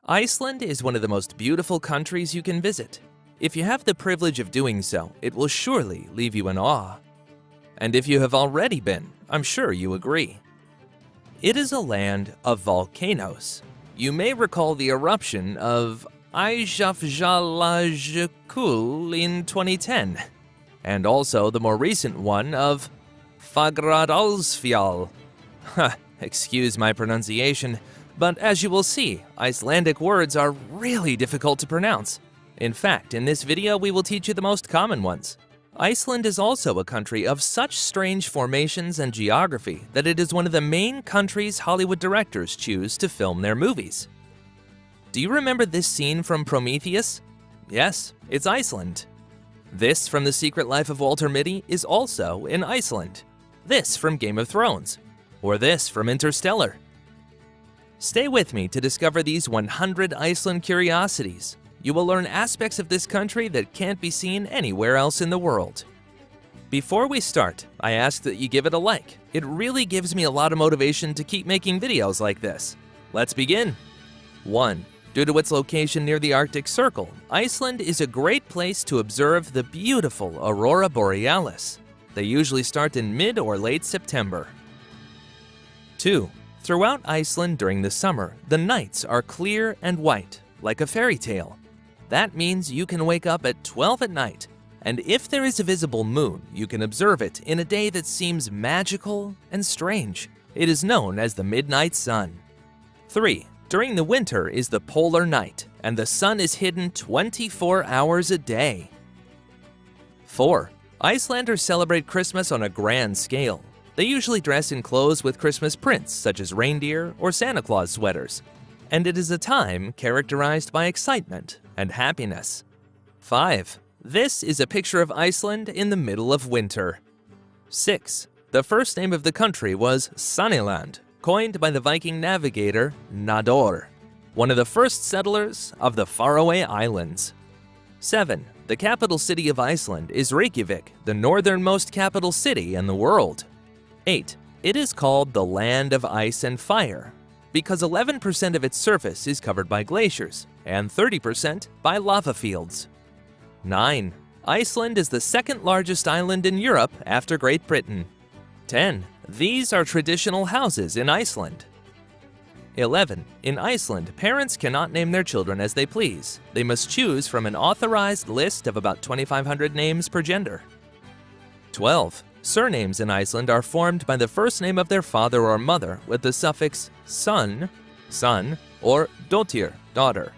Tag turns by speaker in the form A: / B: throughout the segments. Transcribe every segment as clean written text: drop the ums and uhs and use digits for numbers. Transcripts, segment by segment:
A: Iceland is one of the most beautiful countries you can visit. If you have the privilege of doing so, it will surely leave you in awe. And if you have already been, I'm sure you agree. It is a land of volcanoes. You may recall the eruption of Eyjafjallajökull in 2010, and also the more recent one of Fagradalsfjall. Excuse my pronunciation, but as you will see, Icelandic words are really difficult to pronounce. In fact, in this video we will teach you the most common ones. Iceland is also a country of such strange formations and geography that it is one of the main countries Hollywood directors choose to film their movies. Do you remember this scene from Prometheus? Yes, it's Iceland. This from The Secret Life of Walter Mitty is also in Iceland. This from Game of Thrones. Or this from Interstellar. Stay with me to discover these 100 Iceland curiosities. You will learn aspects of this country that can't be seen anywhere else in the world. Before we start, I ask that you give it a like. It really gives me a lot of motivation to keep making videos like this. Let's begin. 1. Due to its location near the Arctic Circle, Iceland is a great place to observe the beautiful aurora borealis. They usually start in mid or late September. 2. Throughout Iceland during the summer, the nights are clear and white, like a fairy tale. That means you can wake up at 12 at night, and if there is a visible moon, you can observe it in a day that seems magical and strange. It is known as the midnight sun. 3. During the winter is the polar night, and the sun is hidden 24 hours a day. 4. Icelanders celebrate Christmas on a grand scale. They usually dress in clothes with Christmas prints, such as reindeer or Santa Claus sweaters. And it is a time characterized by excitement and happiness. 5. This is a picture of Iceland in the middle of winter. 6. The first name of the country was Sunnyland, coined by the Viking navigator Nador, one of the first settlers of the faraway islands. 7. The capital city of Iceland is Reykjavik, the northernmost capital city in the world. 8. It is called the Land of Ice and Fire because 11% of its surface is covered by glaciers and 30% by lava fields. 9. Iceland is the second largest island in Europe after Great Britain. 10. These are traditional houses in Iceland. 11. In Iceland, parents cannot name their children as they please. They must choose from an authorized list of about 2,500 names per gender. 12. Surnames in Iceland are formed by the first name of their father or mother with the suffix son, son, or dóttir, daughter.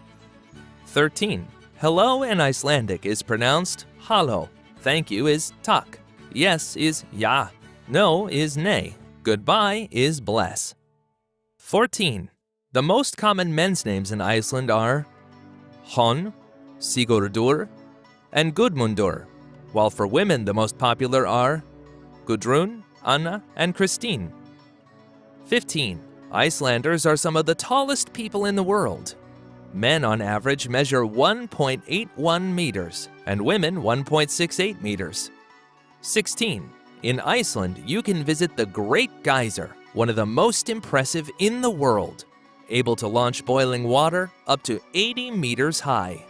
A: 13. Hello in Icelandic is pronounced halló. Thank you is takk. Yes is ja. No is nay. Goodbye is bless. 14. The most common men's names in Iceland are Hon, Sigurdur, and Gudmundur, while for women the most popular are Gudrun, Anna, and Christine. 15. Icelanders are some of the tallest people in the world. Men on average measure 1.81 meters, and women 1.68 meters. 16. In Iceland, you can visit the Great Geyser, one of the most impressive in the world, able to launch boiling water up to 80 meters high.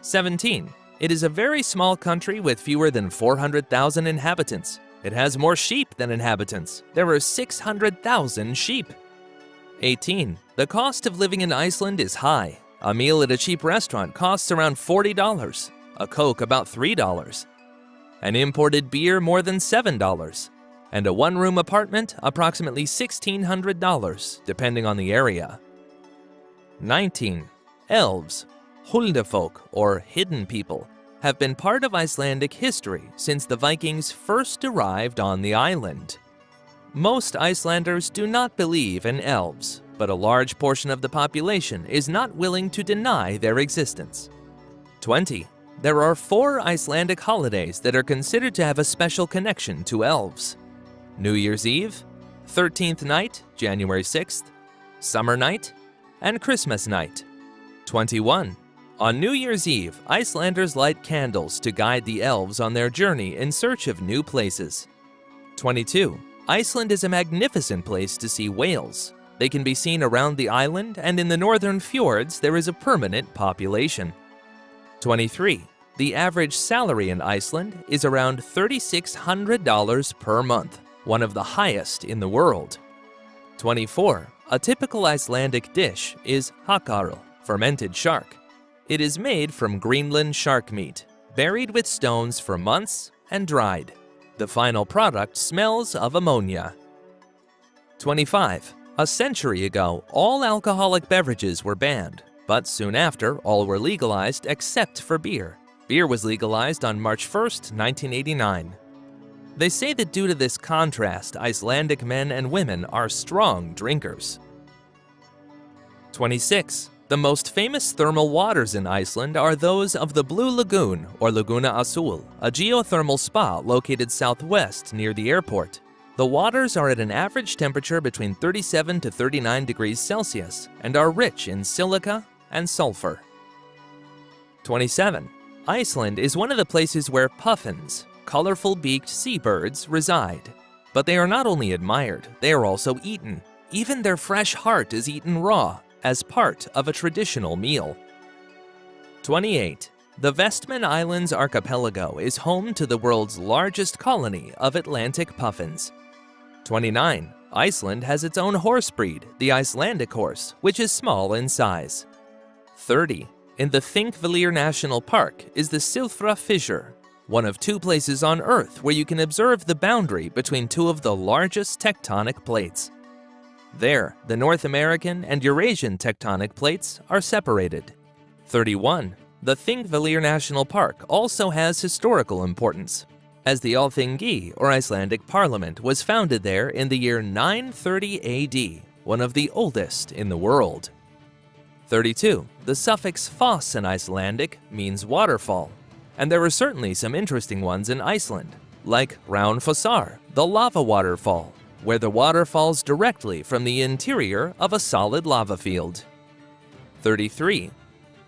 A: 17. It is a very small country with fewer than 400,000 inhabitants. It has more sheep than inhabitants. There are 600,000 sheep. 18. The cost of living in Iceland is high. A meal at a cheap restaurant costs around $40, a Coke about $3, an imported beer more than $7, and a one-room apartment approximately $1,600, depending on the area. 19. Elves, Huldafolk, or hidden people, have been part of Icelandic history since the Vikings first arrived on the island. Most Icelanders do not believe in elves, but a large portion of the population is not willing to deny their existence. 20. There are 4 Icelandic holidays that are considered to have a special connection to elves: New Year's Eve, 13th Night, January 6th, Summer Night, and Christmas Night. 21. On New Year's Eve, Icelanders light candles to guide the elves on their journey in search of new places. 22. Iceland is a magnificent place to see whales. They can be seen around the island, and in the northern fjords there is a permanent population. 23. The average salary in Iceland is around $3,600 per month, one of the highest in the world. 24. A typical Icelandic dish is hakarl, fermented shark. It is made from Greenland shark meat, buried with stones for months and dried. The final product smells of ammonia. 25. A century ago, all alcoholic beverages were banned, but soon after, all were legalized except for beer. Beer was legalized on March 1, 1989. They say that due to this contrast, Icelandic men and women are strong drinkers. 26. The most famous thermal waters in Iceland are those of the Blue Lagoon, or Laguna Azul, a geothermal spa located southwest near the airport. The waters are at an average temperature between 37 to 39 degrees Celsius and are rich in silica and sulfur. 27. Iceland is one of the places where puffins, colorful beaked seabirds, reside. But they are not only admired, they are also eaten. Even their fresh heart is eaten raw, as part of a traditional meal. 28. The Vestman Islands archipelago is home to the world's largest colony of Atlantic puffins. 29. Iceland has its own horse breed, the Icelandic horse, which is small in size. 30. In the Þingvellir National Park is the Silfra Fissure, one of two places on Earth where you can observe the boundary between two of the largest tectonic plates. There, the North American and Eurasian tectonic plates are separated. 31. The Þingvellir National Park also has historical importance, as the Alþingi, or Icelandic Parliament, was founded there in the year 930 AD, one of the oldest in the world. 32. The suffix foss in Icelandic means waterfall, and there are certainly some interesting ones in Iceland, like Ránfossar, the lava waterfall, where the water falls directly from the interior of a solid lava field. 33.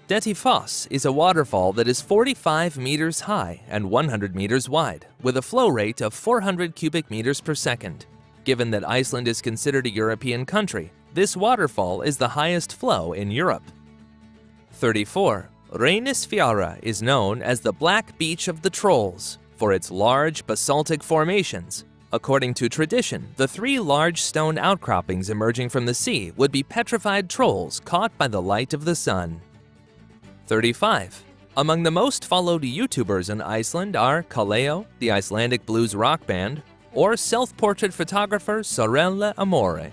A: Dettifoss is a waterfall that is 45 meters high and 100 meters wide, with a flow rate of 400 cubic meters per second. Given that Iceland is considered a European country, this waterfall is the highest flow in Europe. 34. Reynisfjara is known as the Black Beach of the Trolls for its large basaltic formations. According to tradition, the three large stone outcroppings emerging from the sea would be petrified trolls caught by the light of the sun. 35. Among the most followed YouTubers in Iceland are Kaleo, the Icelandic blues rock band, or self-portrait photographer Sorelle Amore.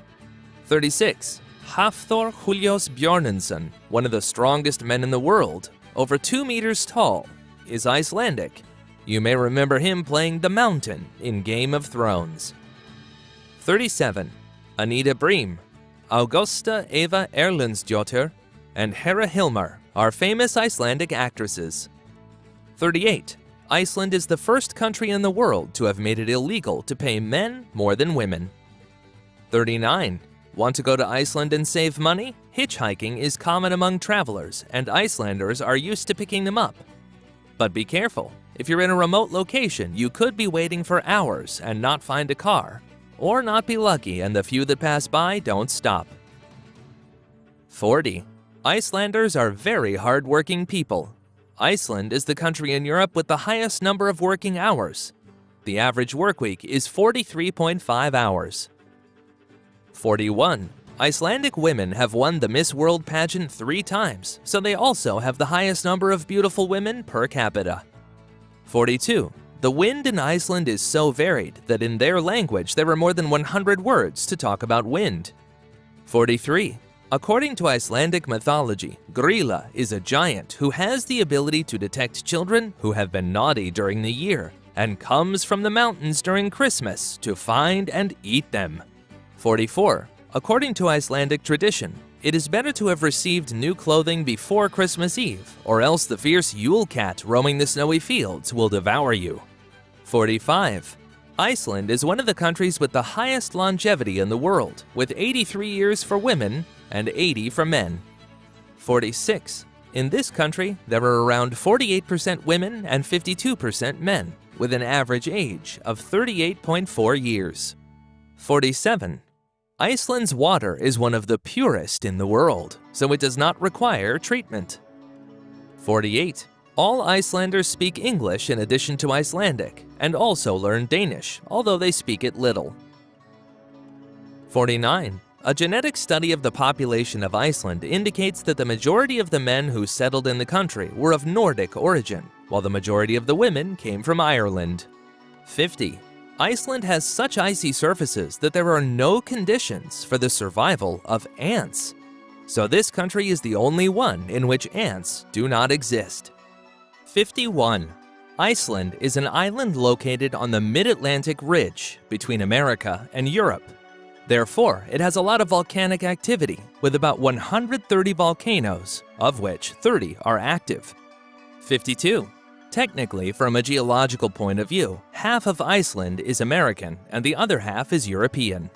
A: 36. Hafþór Julius Björnsson, one of the strongest men in the world, over 2 meters tall, is Icelandic. You may remember him playing the Mountain in Game of Thrones. 37. Anita Briem, Augusta Eva Erlendsdóttir, and Hera Hilmar are famous Icelandic actresses. 38. Iceland is the first country in the world to have made it illegal to pay men more than women. 39. Want to go to Iceland and save money? Hitchhiking is common among travelers, and Icelanders are used to picking them up. But be careful. If you're in a remote location, you could be waiting for hours and not find a car, or not be lucky and the few that pass by don't stop. 40. Icelanders are very hard-working people. Iceland is the country in Europe with the highest number of working hours. The average workweek is 43.5 hours. 41. Icelandic women have won the Miss World pageant 3 times, so they also have the highest number of beautiful women per capita. 42. The wind in Iceland is so varied that in their language there are more than 100 words to talk about wind. 43. According to Icelandic mythology, Grýla is a giant who has the ability to detect children who have been naughty during the year and comes from the mountains during Christmas to find and eat them. 44. According to Icelandic tradition, it is better to have received new clothing before Christmas Eve, or else the fierce Yule cat roaming the snowy fields will devour you. 45. Iceland is one of the countries with the highest longevity in the world, with 83 years for women and 80 for men. 46. In this country, there are around 48% women and 52% men, with an average age of 38.4 years. 47. Iceland's water is one of the purest in the world, so it does not require treatment. 48. All Icelanders speak English in addition to Icelandic, and also learn Danish, although they speak it little. 49. A genetic study of the population of Iceland indicates that the majority of the men who settled in the country were of Nordic origin, while the majority of the women came from Ireland. 50. Iceland has such icy surfaces that there are no conditions for the survival of ants. So this country is the only one in which ants do not exist. 51. Iceland is an island located on the mid-Atlantic ridge between America and Europe. Therefore, it has a lot of volcanic activity, with about 130 volcanoes, of which 30 are active. 52. Technically, from a geological point of view, half of Iceland is American and the other half is European.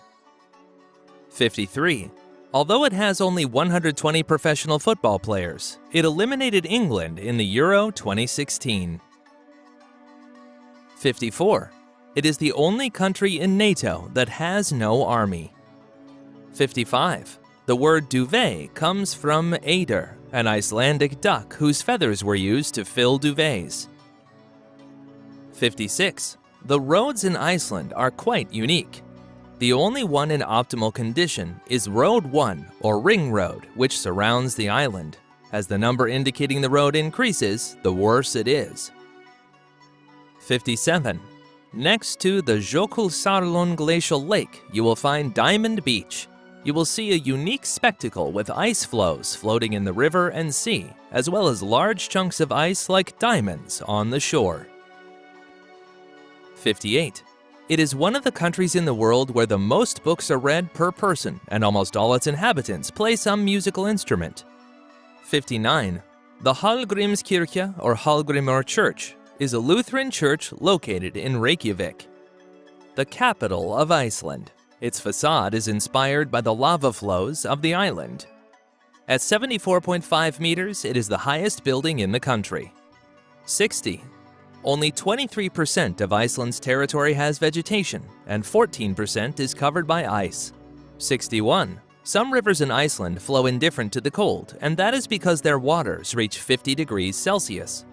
A: 53. Although it has only 120 professional football players, it eliminated England in the Euro 2016. 54. It is the only country in NATO that has no army. 55. The word duvet comes from eider, an Icelandic duck whose feathers were used to fill duvets. 56. The roads in Iceland are quite unique. The only one in optimal condition is Road 1, or Ring Road, which surrounds the island. As the number indicating the road increases, the worse it is. 57. Next to the Jökulsárlón Glacial Lake, you will find Diamond Beach. You will see a unique spectacle with ice floes floating in the river and sea, as well as large chunks of ice like diamonds on the shore. 58. It is one of the countries in the world where the most books are read per person, and almost all its inhabitants play some musical instrument. 59. The Hallgrímskirkja, or Hallgrímur Church, is a Lutheran church located in Reykjavik, the capital of Iceland. Its facade is inspired by the lava flows of the island. At 74.5 meters, it is the highest building in the country. 60. Only 23% of Iceland's territory has vegetation, and 14% is covered by ice. 61. Some rivers in Iceland flow indifferent to the cold, and that is because their waters reach 50 degrees Celsius.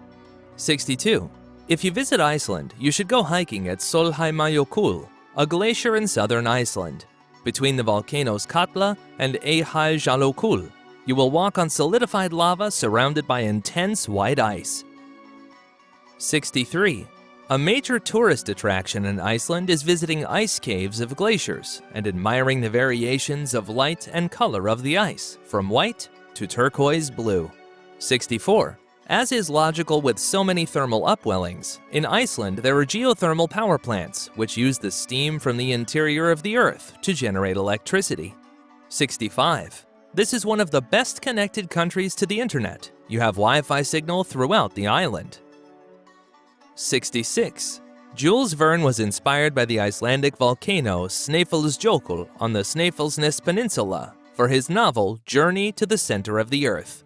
A: 62. If you visit Iceland, you should go hiking at Sólheimajökull, a glacier in southern Iceland. Between the volcanoes Katla and Eyjafjallajökull, you will walk on solidified lava surrounded by intense white ice. 63. A major tourist attraction in Iceland is visiting ice caves of glaciers and admiring the variations of light and color of the ice, from white to turquoise blue. 64. As is logical with so many thermal upwellings, in Iceland there are geothermal power plants which use the steam from the interior of the earth to generate electricity. 65. This is one of the best connected countries to the internet. You have Wi-Fi signal throughout the island. 66. Jules Verne was inspired by the Icelandic volcano Snæfellsjökull on the Snæfellsnes Peninsula for his novel Journey to the Center of the Earth.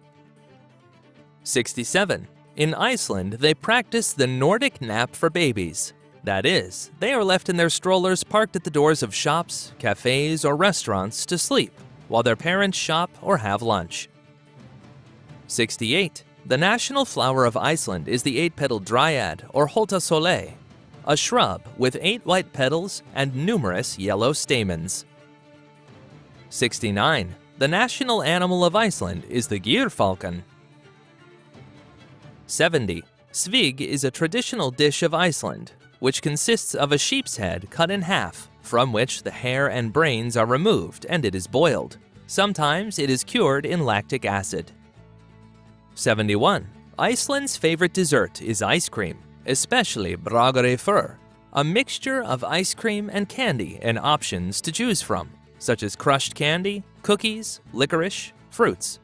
A: 67. In Iceland, they practice the Nordic nap for babies. That is, they are left in their strollers parked at the doors of shops, cafes, or restaurants to sleep, while their parents shop or have lunch. 68. The national flower of Iceland is the 8-petaled dryad, or Holta Sole, a shrub with 8 white petals and numerous yellow stamens. 69. The national animal of Iceland is the gyrfalcon. 70. Svig is a traditional dish of Iceland, which consists of a sheep's head cut in half, from which the hair and brains are removed and it is boiled. Sometimes it is cured in lactic acid. 71. Iceland's favorite dessert is ice cream, especially bragðreyfur, a mixture of ice cream and candy and options to choose from, such as crushed candy, cookies, licorice, fruits.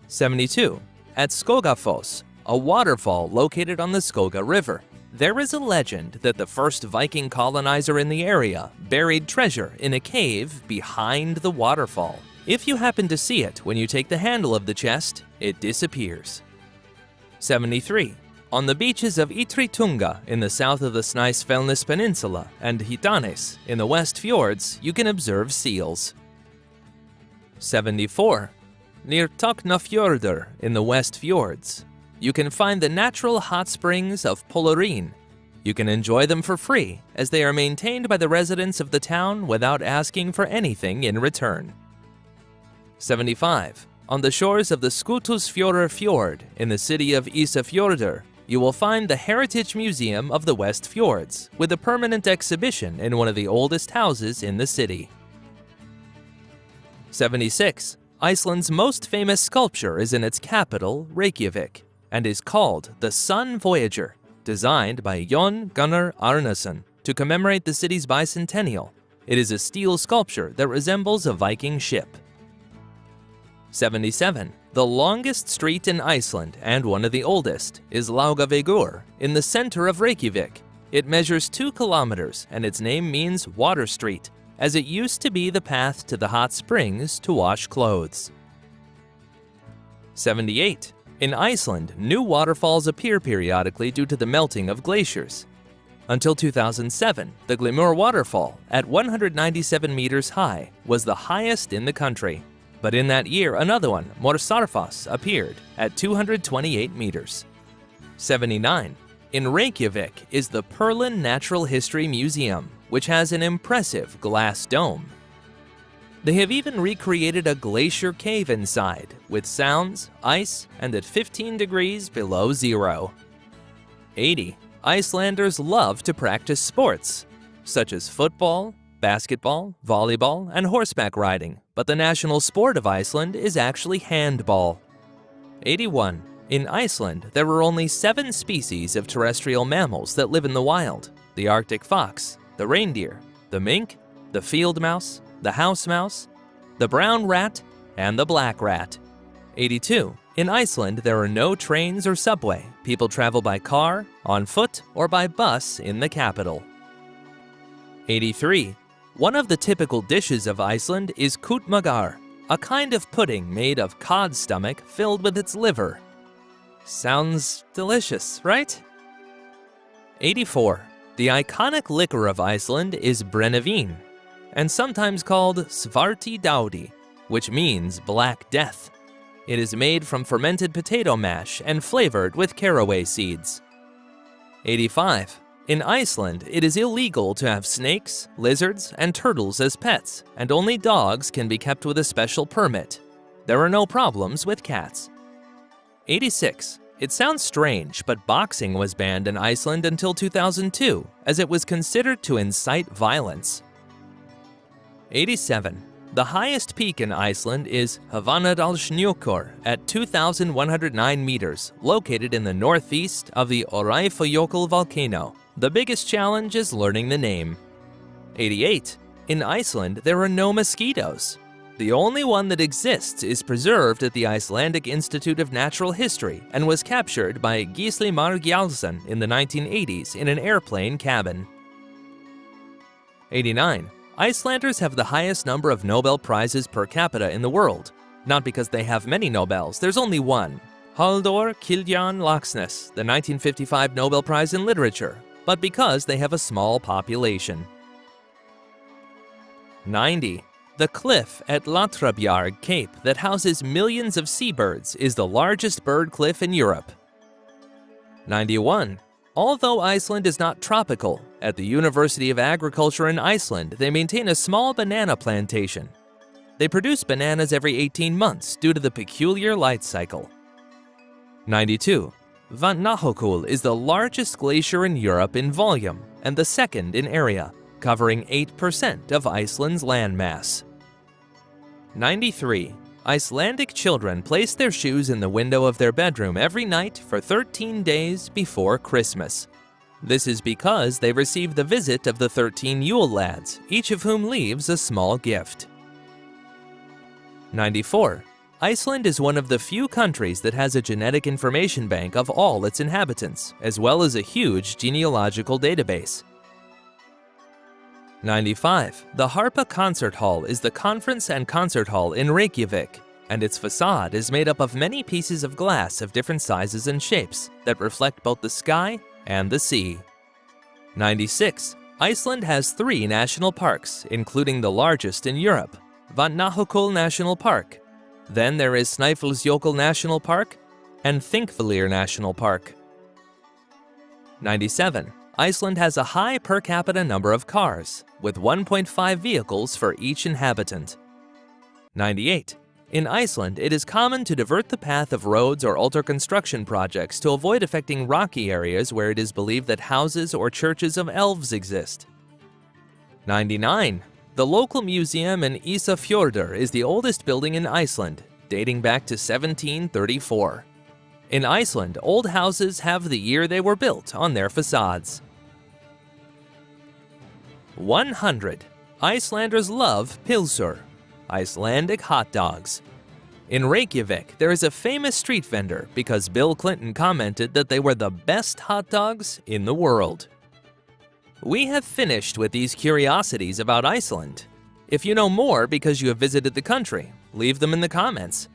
A: 72. At Skogafoss, a waterfall located on the Skoga River, there is a legend that the first Viking colonizer in the area buried treasure in a cave behind the waterfall. If you happen to see it when you take the handle of the chest, it disappears. 73. On the beaches of Ytri in the south of the Snæfellsnes Peninsula and Hitanes in the West Fjords, you can observe seals. 74. Near Toknafjordur in the West Fjords, you can find the natural hot springs of Polarin. You can enjoy them for free, as they are maintained by the residents of the town without asking for anything in return. 75. On the shores of the Skutusfjordur Fjord in the city of Ísafjörður, you will find the Heritage Museum of the West Fjords, with a permanent exhibition in one of the oldest houses in the city. 76. Iceland's most famous sculpture is in its capital, Reykjavik, and is called the Sun Voyager, designed by Jon Gunnar Arnason to commemorate the city's bicentennial. It is a steel sculpture that resembles a Viking ship. 77. The longest street in Iceland, and one of the oldest, is Laugavegur, in the center of Reykjavik. It measures 2 kilometers, and its name means Water Street, as it used to be the path to the hot springs to wash clothes. 78. In Iceland, new waterfalls appear periodically due to the melting of glaciers. Until 2007, the Glimur waterfall, at 197 meters high, was the highest in the country. But in that year, another one, Morsarfoss, appeared at 228 meters. 79. In Reykjavik is the Perlin Natural History Museum, which has an impressive glass dome. They have even recreated a glacier cave inside, with sounds, ice, and at 15 degrees below zero. 80. Icelanders love to practice sports, such as football, basketball, volleyball, and horseback riding, but the national sport of Iceland is actually handball. 81. In Iceland, there are only 7 species of terrestrial mammals that live in the wild: the Arctic fox, the reindeer, the mink, the field mouse, the house mouse, the brown rat, and the black rat. 82. In Iceland, there are no trains or subway. People travel by car, on foot, or by bus in the capital. 83. One of the typical dishes of Iceland is kutmagar, a kind of pudding made of cod stomach filled with its liver. Sounds delicious, right? 84. The iconic liquor of Iceland is brennivín, and sometimes called svarti dáudi, which means black death. It is made from fermented potato mash and flavored with caraway seeds. 85. In Iceland, it is illegal to have snakes, lizards, and turtles as pets, and only dogs can be kept with a special permit. There are no problems with cats. 86. It sounds strange, but boxing was banned in Iceland until 2002, as it was considered to incite violence. 87. The highest peak in Iceland is Hvanadalshnjúkur at 2,109 meters, located in the northeast of the Öræfajökull volcano. The biggest challenge is learning the name. 88. In Iceland, there are no mosquitoes. The only one that exists is preserved at the Icelandic Institute of Natural History and was captured by Gísli Mar Gjaldsson in the 1980s in an airplane cabin. 89. Icelanders have the highest number of Nobel Prizes per capita in the world. Not because they have many Nobels, there's only one. Halldór Kiljan Laxness, the 1955 Nobel Prize in Literature, but because they have a small population. 90. The cliff at Latrabjarg Cape that houses millions of seabirds is the largest bird cliff in Europe. 91. Although Iceland is not tropical, at the University of Agriculture in Iceland, they maintain a small banana plantation. They produce bananas every 18 months due to the peculiar light cycle. 92. Vatnajökull is the largest glacier in Europe in volume and the second in area, covering 8% of Iceland's landmass. 93. Icelandic children place their shoes in the window of their bedroom every night for 13 days before Christmas. This is because they receive the visit of the 13 Yule lads, each of whom leaves a small gift. 94. Iceland is one of the few countries that has a genetic information bank of all its inhabitants, as well as a huge genealogical database. 95. The Harpa Concert Hall is the conference and concert hall in Reykjavik. and its facade is made up of many pieces of glass of different sizes and shapes that reflect both the sky and the sea. 96. Iceland has 3 national parks, including the largest in Europe, Vatnajökull National Park. Then there is Snæfellsjökull National Park and Þingvellir National Park. 97. Iceland has a high per capita number of cars, with 1.5 vehicles for each inhabitant. 98. In Iceland, it is common to divert the path of roads or alter construction projects to avoid affecting rocky areas where it is believed that houses or churches of elves exist. 99. The local museum in Ísafjörður is the oldest building in Iceland, dating back to 1734. In Iceland, old houses have the year they were built on their facades. 100. Icelanders love pilsur, Icelandic hot dogs. In Reykjavik, there is a famous street vendor because Bill Clinton commented that they were the best hot dogs in the world. We have finished with these curiosities about Iceland. If you know more because you have visited the country, leave them in the comments.